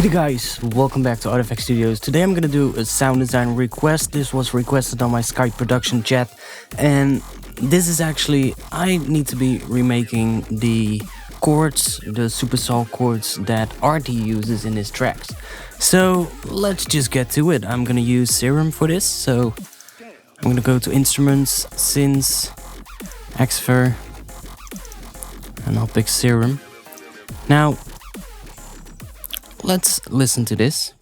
Hey guys, welcome back to ARTFX Studios. Today I'm gonna do a sound design request. This was requested on my Skype production chat, and this is actually, I need to be remaking the chords, the supersaw chords that Arty uses in his tracks. So let's just get to it. I'm gonna use Serum for this, so I'm gonna go to Instruments, Synths, Xfer, and I'll pick Serum. Now, let's listen to this.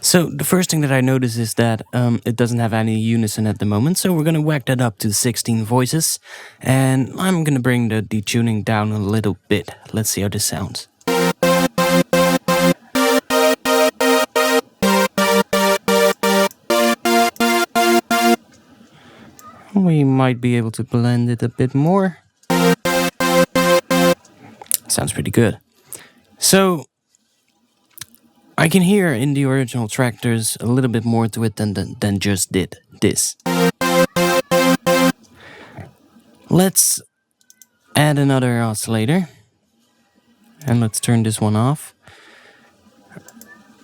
So the first thing that I notice is that it doesn't have any unison at the moment, so we're gonna whack that up to 16 voices, and I'm gonna bring the detuning down a little bit. Let's see how this sounds. We might be able to blend it a bit more. Sounds pretty good. So I can hear in the original track there's a little bit more to it than just this. Let's add another oscillator, and let's turn this one off.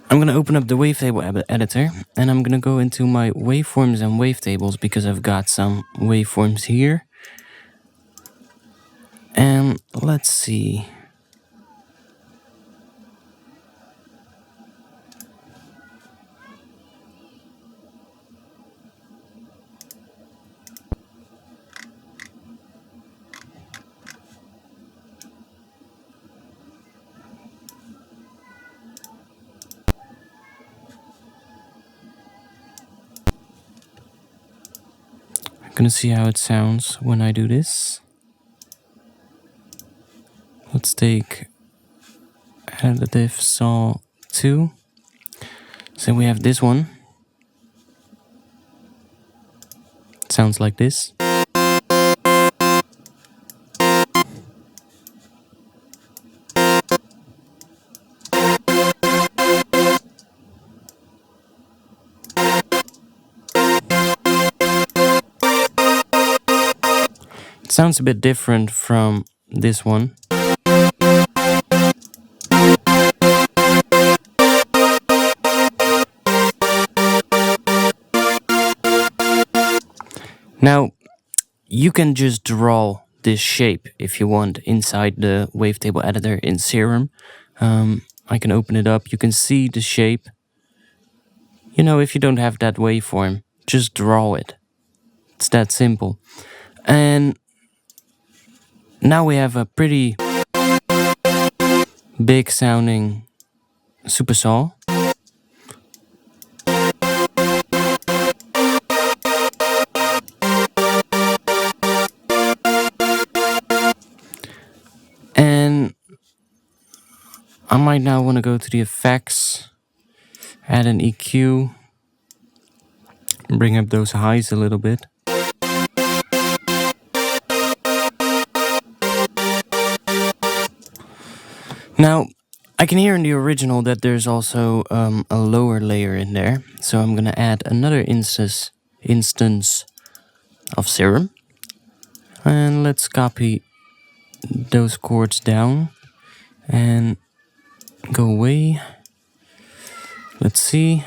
I'm gonna open up the wavetable editor, and I'm gonna go into my waveforms and wavetables because I've got some waveforms here. And let's see. Gonna see how it sounds when I do this. Let's take additive saw 2. So we have this one. It sounds like this. Sounds a bit different from this one. Now, you can just draw this shape if you want inside the wavetable editor in Serum. I can open it up. You can see the shape. You know, if you don't have that waveform, just draw it. It's that simple. And now we have a pretty big sounding supersaw. And I might now want to go to the effects, add an EQ, bring up those highs a little bit. Now, I can hear in the original that there's also a lower layer in there, so I'm gonna add another instance of Serum, and let's copy those chords down and go away. Let's see.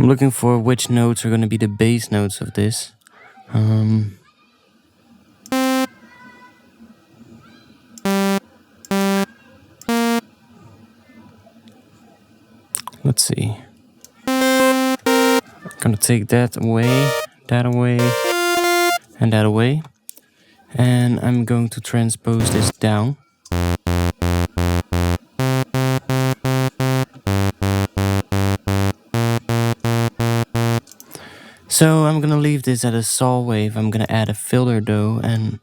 I'm looking for which notes are going to be the bass notes of this. Let's see. I'm gonna take that away, and that away. And I'm going to transpose this down. So I'm gonna leave this at a saw wave. I'm gonna add a filter though, and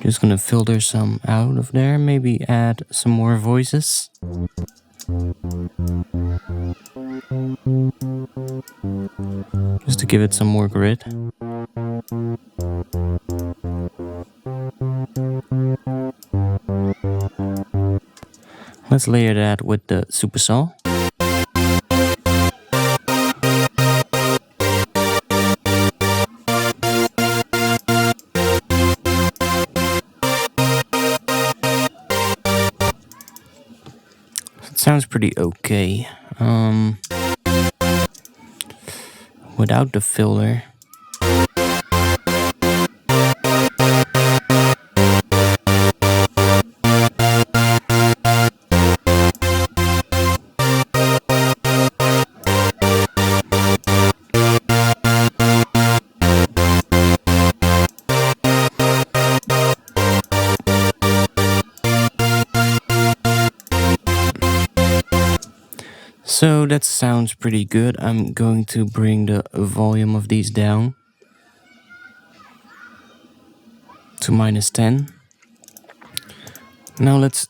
just gonna filter some out of there. Maybe add some more voices. Just to give it some more grit. Let's layer that with the supersaw. It sounds pretty okay. Without the filter. So that sounds pretty good. I'm going to bring the volume of these down to -10. Now let's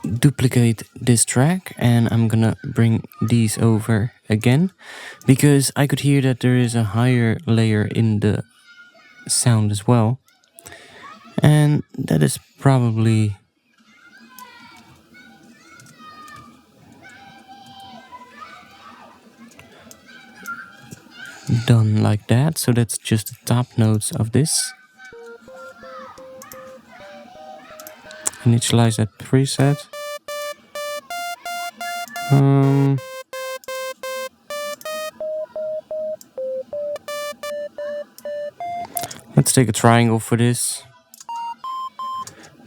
duplicate this track, and I'm gonna bring these over again, because I could hear that there is a higher layer in the sound as well, and that is probably done like that. So that's just the top notes of this. Initialize that preset. Let's take a triangle for this.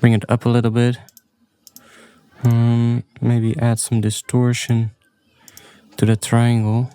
Bring it up a little bit. Maybe add some distortion to the triangle.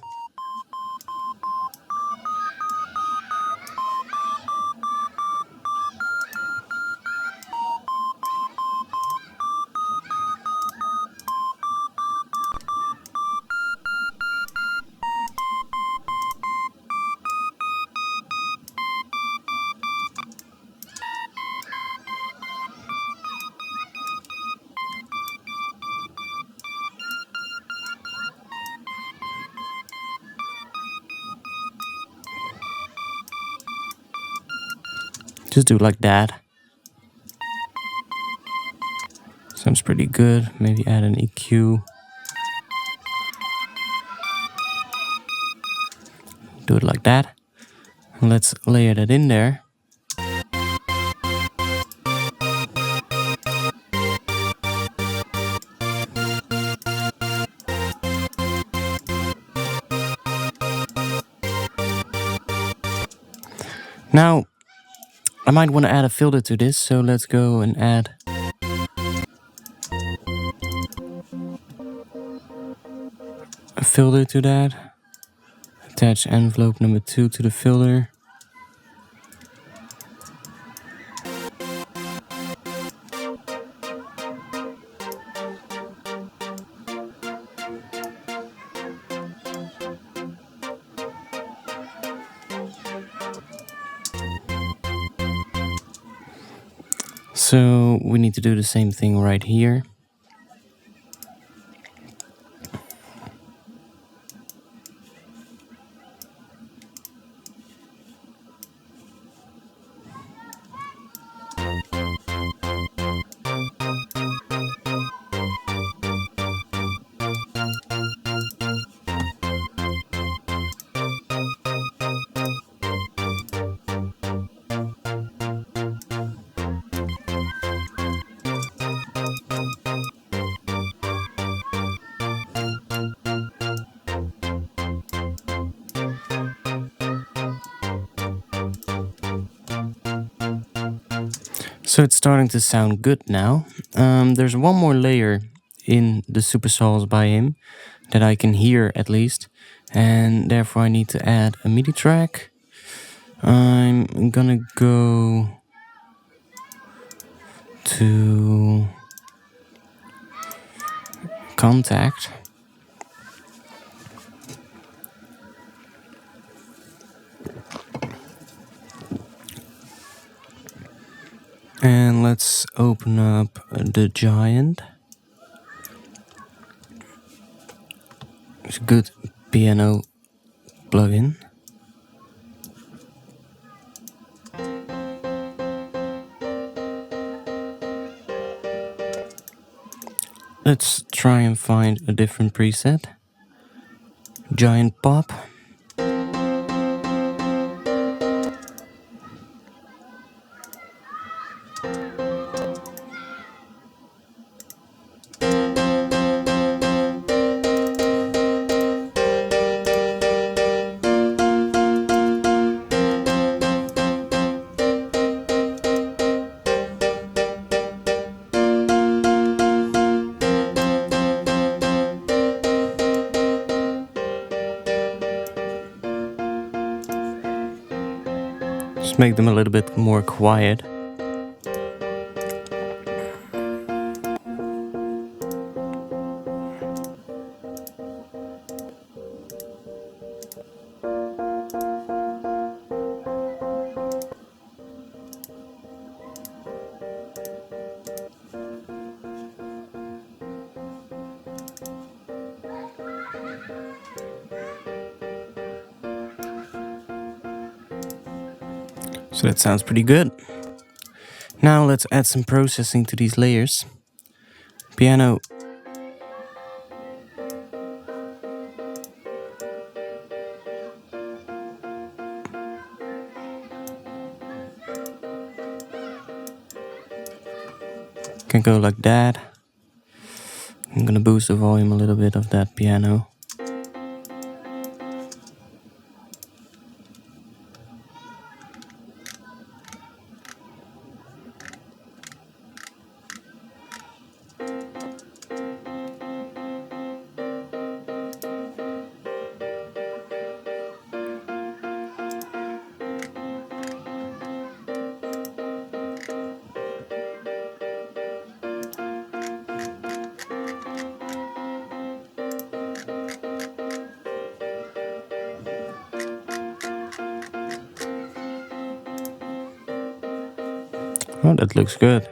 Just do it like that. Sounds pretty good. Maybe add an EQ. Do it like that. And let's layer that in there. Now, I might want to add a filter to this, so let's go and add a filter to that. Attach envelope number 2 to the filter. So we need to do the same thing right here. So it's starting to sound good now. There's one more layer in the supersaws by him that I can hear at least, and therefore I need to add a MIDI track. I'm gonna go to contact. And let's open up the Giant. It's a good piano plugin. Let's try and find a different preset. Giant Pop. Just make them a little bit more quiet. So that sounds pretty good. Now let's add some processing to these layers. Piano. Can go like that. I'm gonna boost the volume a little bit of that piano. Oh, that looks good.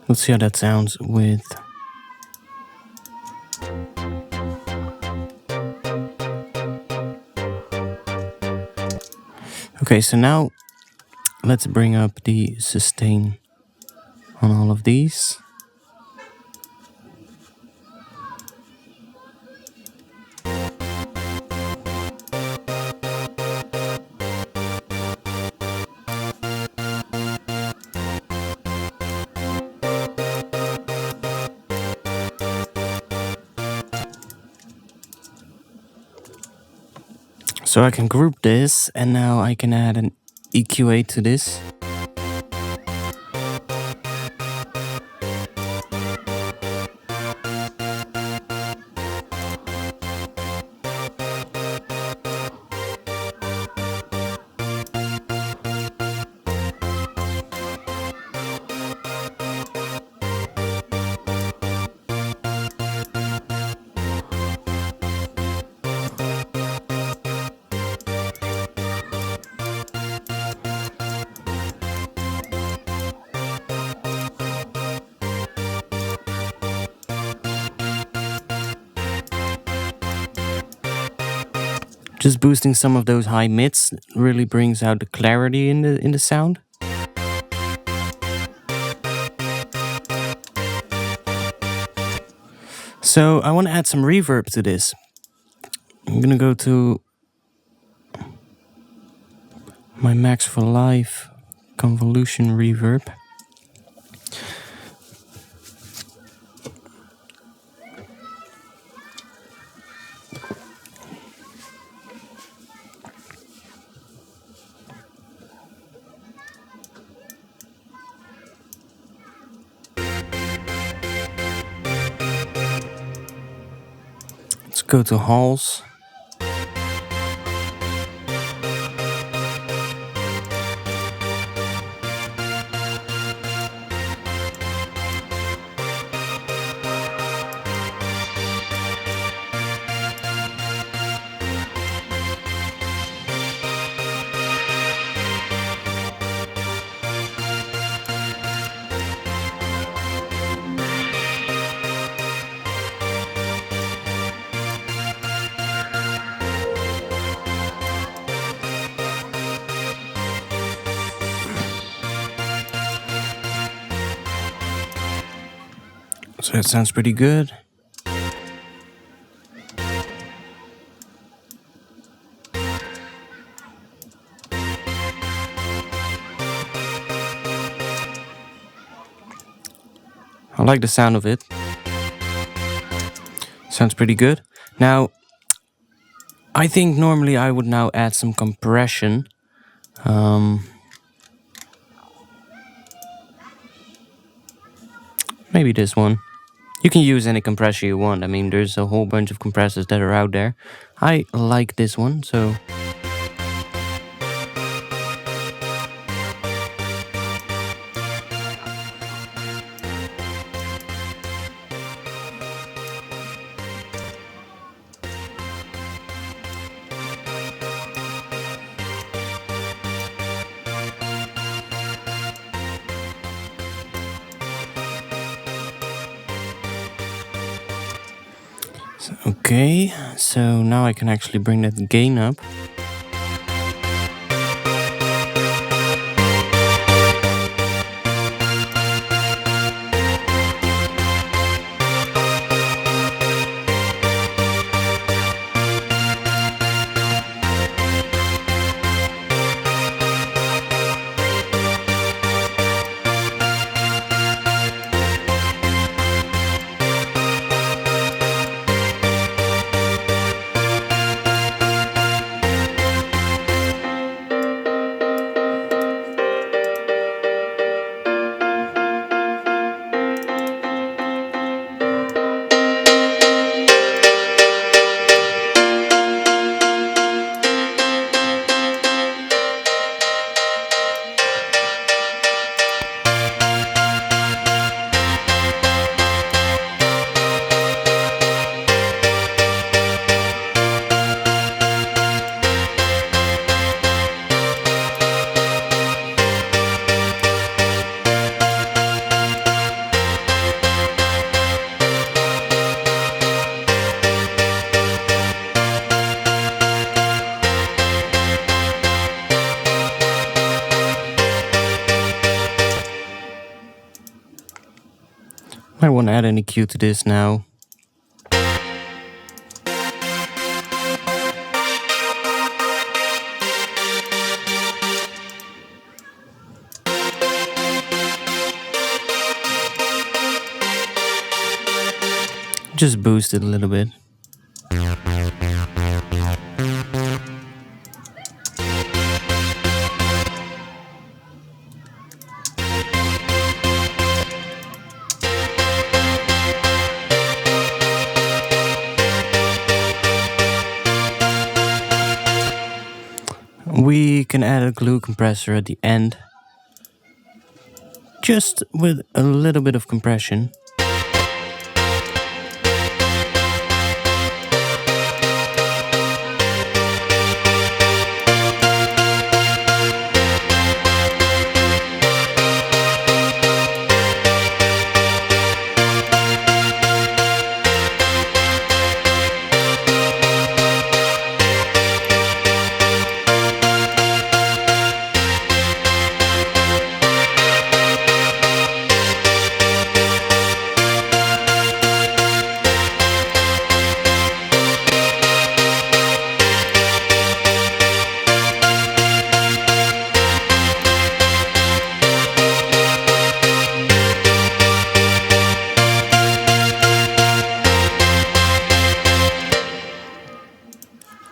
Let's see how that sounds with... Okay, so now let's bring up the sustain on all of these. So I can group this, and now I can add an EQA to this. Just boosting some of those high mids really brings out the clarity in the sound. So I want to add some reverb to this. I'm gonna go to my Max for Live convolution reverb. go to halls. So that sounds pretty good. I like the sound of it. Sounds pretty good. Now, I think normally I would now add some compression. Maybe this one. You can use any compressor you want. I mean, there's a whole bunch of compressors that are out there. I like this one, so... Okay, so now I can actually bring that gain up. I won't add any Q to this now. Just boost it a little bit. We can add a glue compressor at the end, just with a little bit of compression.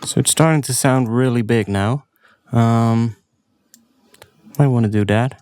So it's starting to sound really big now. Might want to do that.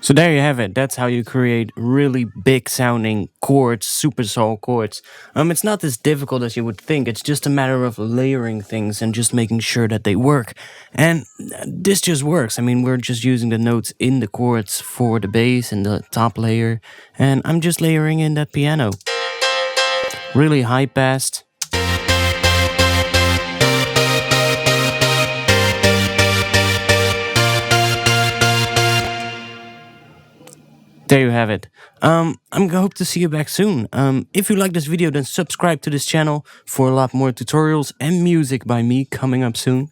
So there you have it. That's how you create really big sounding chords, supersaw chords. It's not as difficult as you would think. It's just a matter of layering things and just making sure that they work. And this just works. I mean, we're just using the notes in the chords for the bass and the top layer. And I'm just layering in that piano. Really high passed. There you have it. I'm gonna hope to see you back soon. If you like this video, then subscribe to this channel for a lot more tutorials and music by me coming up soon.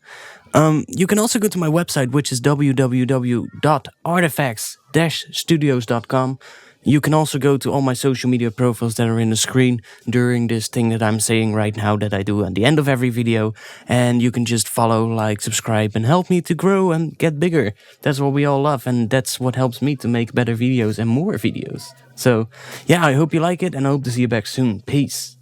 You can also go to my website, which is www.artfx-studios.com. You can also go to all my social media profiles that are in the screen during this thing that I'm saying right now that I do at the end of every video. And you can just follow, like, subscribe, and help me to grow and get bigger. That's what we all love, and that's what helps me to make better videos and more videos. So, yeah, I hope you like it, and I hope to see you back soon. Peace.